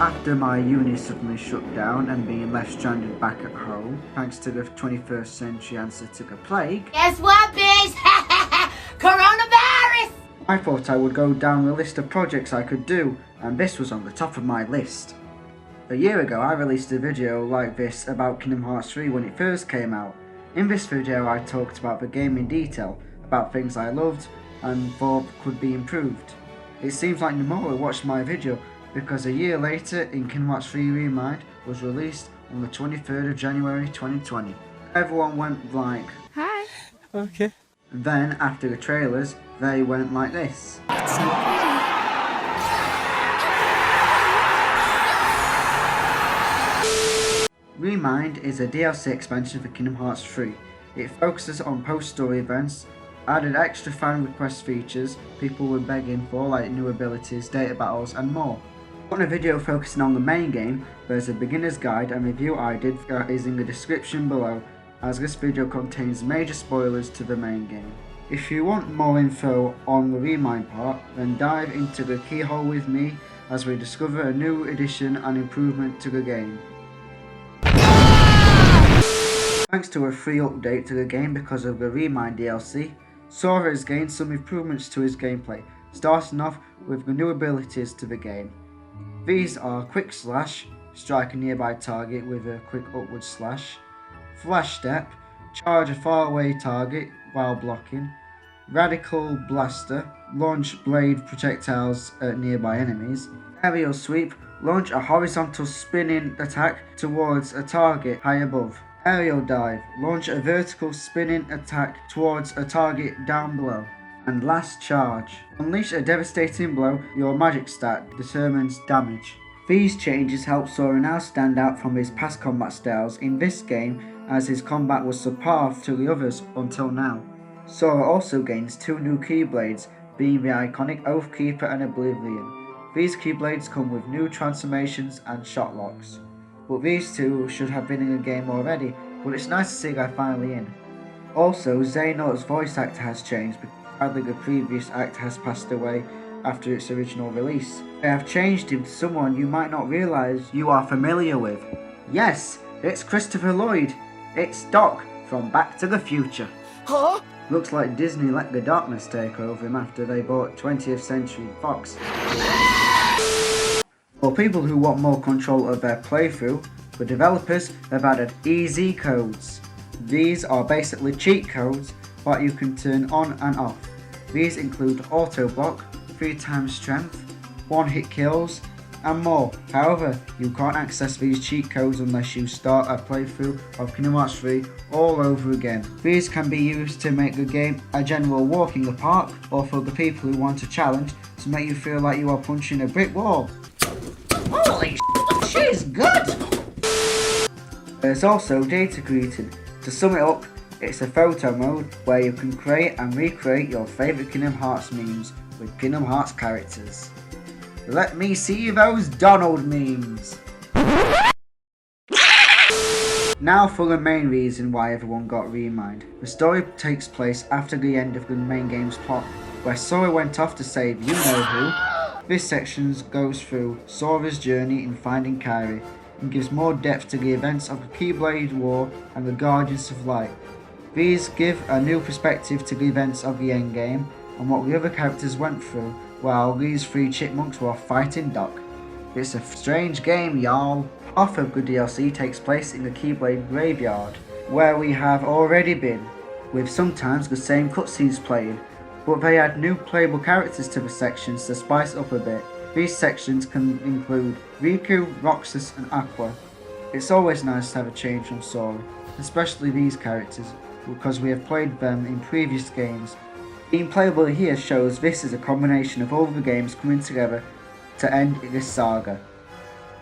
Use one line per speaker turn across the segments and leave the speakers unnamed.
After my uni suddenly shut down and being left stranded back at home, thanks to the 21st century answer to the plague,
guess what, bitch? Coronavirus!
I thought I would go down the list of projects I could do, and this was on the top of my list. A year ago I released a video like this about Kingdom Hearts 3 when it first came out. In this video I talked about the game in detail, about things I loved and thought could be improved. It seems like Nomura watched my video, because a year later in Kingdom Hearts 3 ReMind was released on the 23rd of January 2020. Everyone went like,
hi.
Okay.
Then after the trailers, they went like this.
It's so pretty.
ReMind is a DLC expansion for Kingdom Hearts 3. It focuses on post-story events, added extra fan request features people were begging for like new abilities, data battles and more. On a video focusing on the main game, there's a beginner's guide and review I did that is in the description below, as this video contains major spoilers to the main game. If you want more info on the ReMind part, then dive into the keyhole with me as we discover a new addition and improvement to the game. Thanks to a free update to the game because of the ReMind DLC, Sora has gained some improvements to his gameplay, starting off with the new abilities to the game. These are Quick Slash, strike a nearby target with a quick upward slash, Flash Step, charge a faraway target while blocking, Radical Blaster, launch blade projectiles at nearby enemies, Aerial Sweep, launch a horizontal spinning attack towards a target high above, Aerial Dive, launch a vertical spinning attack towards a target down below. And last charge. Unleash a devastating blow, your magic stat determines damage. These changes help Sora now stand out from his past combat styles in this game, as his combat was subpar to the others until now. Sora also gains 2 new Keyblades, being the iconic Oathkeeper and Oblivion. These Keyblades come with new transformations and shot locks. But these 2 should have been in the game already, but it's nice to see they're finally in. Also, Xehanort's voice actor has changed, sadly the previous act has passed away after its original release. They have changed him to someone you might not realise you are familiar with. Yes, it's Christopher Lloyd. It's Doc from Back to the Future.
Huh?
Looks like Disney let the darkness take over him after they bought 20th Century Fox. For people who want more control of their playthrough, the developers have added easy codes. These are basically cheat codes that you can turn on and off. These include auto block, 3x strength, 1-hit kills, and more. However, you can't access these cheat codes unless you start a playthrough of Kingdom Hearts 3 all over again. These can be used to make the game a general walk in the park, or for the people who want a challenge to make you feel like you are punching a brick wall.
Holy she's good!
There's also data greeting. To sum it up, it's a photo mode where you can create and recreate your favourite Kingdom Hearts memes with Kingdom Hearts characters. Let me see those Donald memes! Now for the main reason why everyone got ReMind. The story takes place after the end of the main game's plot, where Sora went off to save you-know-who. This section goes through Sora's journey in finding Kairi, and gives more depth to the events of the Keyblade War and the Guardians of Light. These give a new perspective to the events of the endgame and what the other characters went through while these 3 chipmunks were fighting Doc. It's a strange game, y'all. Half of the DLC takes place in the Keyblade Graveyard, where we have already been, with sometimes the same cutscenes playing, but they add new playable characters to the sections to spice up a bit. These sections can include Riku, Roxas and Aqua. It's always nice to have a change from Sora, especially these characters, because we have played them in previous games. Being playable here shows this is a combination of all the games coming together to end this saga.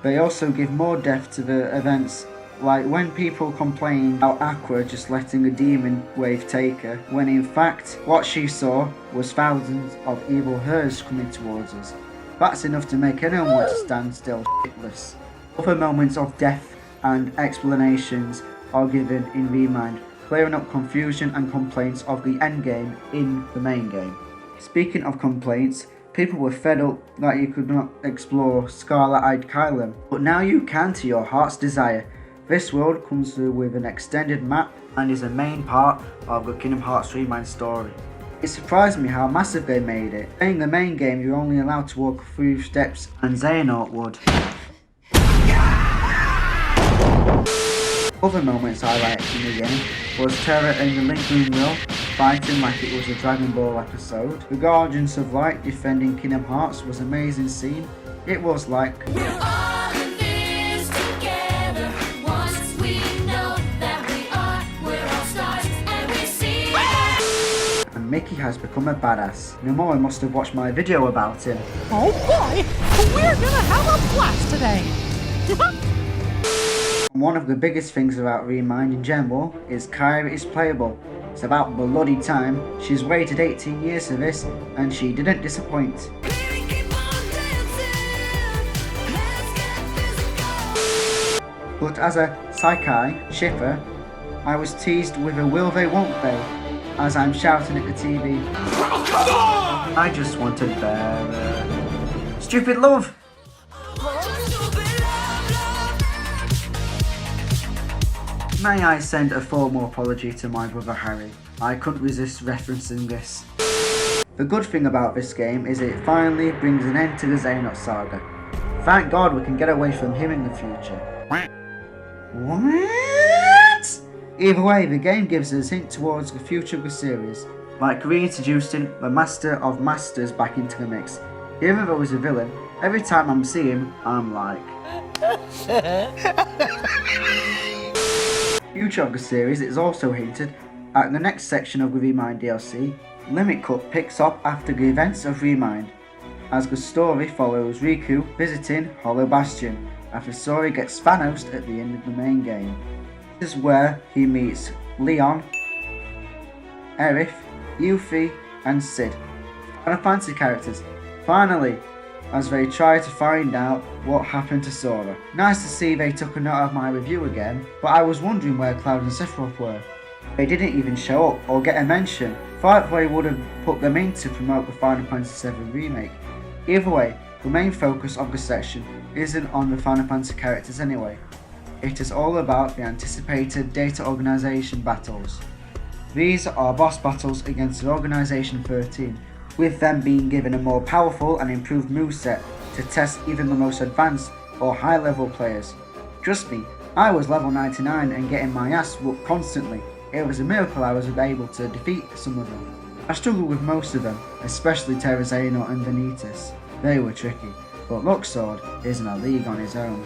They also give more depth to the events, like when people complain about Aqua just letting a demon wave take her, when in fact what she saw was thousands of evil hers coming towards us. That's enough to make anyone want to stand still shitless. Other moments of death and explanations are given in ReMind, clearing up confusion and complaints of the endgame in the main game. Speaking of complaints, People were fed up that you could not explore Scarlet-Eyed Kylam, but now you can to your heart's desire. This world comes through with an extended map and is a main part of the Kingdom Hearts ReMind story. It surprised me how massive they made it. Playing the main game, you're only allowed to walk a few steps, and Xehanort would. Other moments I liked in the game was Terra in the Link Room Mill, fighting like it was a Dragon Ball episode. The Guardians of Light defending Kingdom Hearts was an amazing scene. It was like, we're all in this together. Once we know that we're all stars and we see it. And Mickey has become a badass. Nomura must have watched my video about him.
Oh boy, we're gonna have a blast today.
One of the biggest things about ReMind in general is Kyra is playable. It's about bloody time. She's waited 18 years for this and she didn't disappoint. But as a Psyche shipper, I was teased with a will they won't they as I'm shouting at the TV.
Oh, come on!
I just wanted their stupid love. May I send a formal apology to my brother Harry? I couldn't resist referencing this. The good thing about this game is it finally brings an end to the Xehanort saga. Thank God we can get away from him in the future. What? Either way, the game gives us a hint towards the future of the series, like reintroducing the Master of Masters back into the mix. Even though he's a villain, every time I see him, I'm like... Future of the series is also hinted at the next section of the ReMind DLC. Limit Cup picks up after the events of ReMind, as the story follows Riku visiting Hollow Bastion after Sora gets Thanos at the end of the main game. This is where he meets Leon, Aerith, Yuffie and Sid, Final Fantasy characters, finally, as they try to find out what happened to Sora. Nice to see they took a note of my review again, but I was wondering where Cloud and Sephiroth were. They didn't even show up or get a mention. Thought they would have put them in to promote the Final Fantasy VII Remake. Either way, the main focus of the section isn't on the Final Fantasy characters anyway. It is all about the anticipated Data Organization battles. These are boss battles against the Organization 13, with them being given a more powerful and improved moveset to test even the most advanced or high level players. Trust me, I was level 99 and getting my ass whooped constantly. It was a miracle I was able to defeat some of them. I struggled with most of them, especially Terra Xehanort and Vanitas. They were tricky, but Luxord is in a league on his own.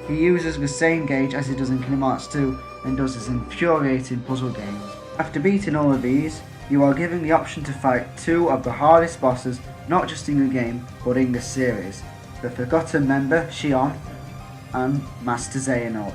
He uses the same gauge as he does in Kingdom Hearts 2 and does his infuriating puzzle games. After beating all of these, you are given the option to fight two of the hardest bosses not just in the game but in the series, the Forgotten member Xion and Master Xehanort.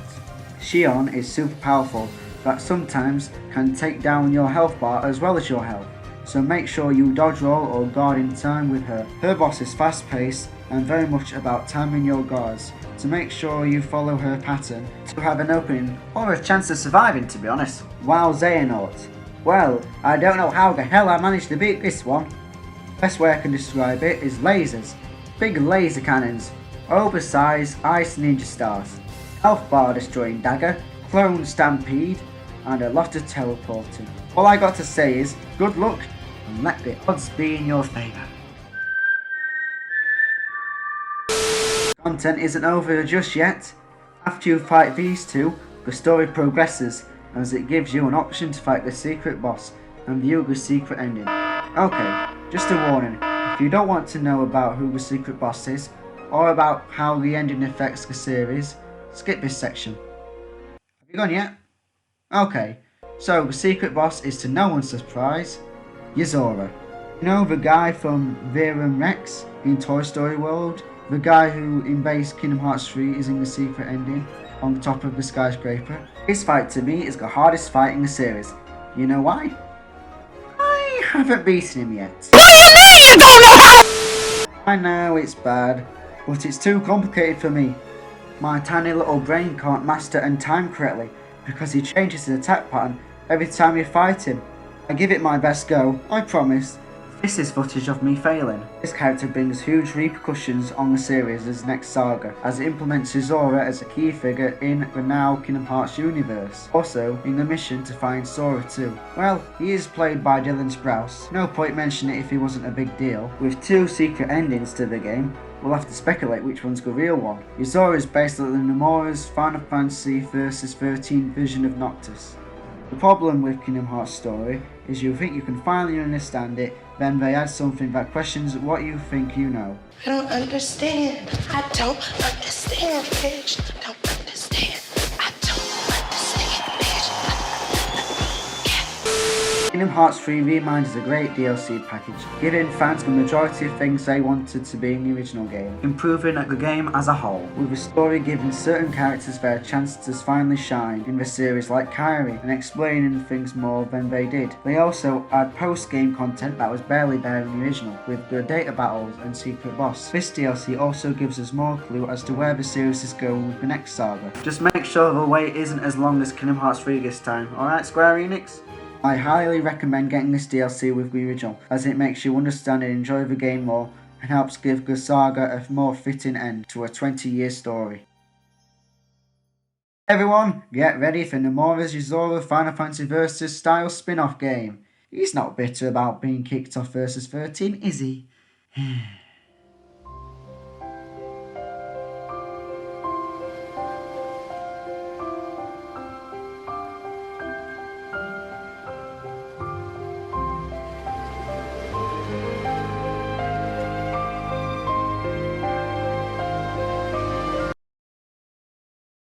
Xion is super powerful that sometimes can take down your health bar as well as your health, so make sure you dodge roll or guard in time with her. Her boss is fast paced and very much about timing your guards to make sure you follow her pattern to have an opening or a chance of surviving, to be honest. Wow, Xehanort. Well, I don't know how the hell I managed to beat this one. Best way I can describe it is lasers, big laser cannons, oversized ice ninja stars, health bar destroying dagger, clone stampede, and a lot of teleporting. All I got to say is good luck and let the odds be in your favour. Content isn't over just yet. After you fight these two, the story progresses as it gives you an option to fight the secret boss and view the secret ending. Okay, just a warning, if you don't want to know about who the secret boss is or about how the ending affects the series, skip this section. Have you gone yet? Okay, so the secret boss is to no one's surprise, Yozora. You know the guy from VERUM Rex in Toy Story World? The guy who in base Kingdom Hearts 3 is in the secret ending on top of the skyscraper. His fight to me is the hardest fight in the series. You know why? I haven't beaten him yet.
What do you mean you don't know how?
I know it's bad, but it's too complicated for me. My tiny little brain can't master and time correctly because he changes his attack pattern every time you fight him. I give it my best go, I promise. This is footage of me failing. This character brings huge repercussions on the series' next saga, as it implements Zora as a key figure in the now Kingdom Hearts universe. Also, in the mission to find Sora too. Well, he is played by Dylan Sprouse. No point mentioning it if he wasn't a big deal. With 2 secret endings to the game, we'll have to speculate which one's the real one. Yuzora is based on the Nomura's Final Fantasy Versus 13 vision of Noctis. The problem with Kingdom Hearts story is you think you can finally understand it, then they add something that questions what you think you know.
I don't understand. I don't understand, bitch. I don't understand. I don't understand, bitch.
Kingdom Hearts 3 ReMind is a great DLC package, giving fans the majority of things they wanted to be in the original game, improving the game as a whole, with the story giving certain characters their chance to finally shine in the series like Kairi, and explaining things more than they did. They also add post-game content that was barely there in the original, with the data battles and secret boss. This DLC also gives us more clue as to where the series is going with the next saga. Just make sure the wait isn't as long as Kingdom Hearts 3 this time, alright Square Enix? I highly recommend getting this DLC with the original, as it makes you understand and enjoy the game more, and helps give the saga a more fitting end to a 20-year story. Everyone, get ready for Nomura's Yuzora Final Fantasy Versus style spin-off game. He's not bitter about being kicked off Versus 13, is he?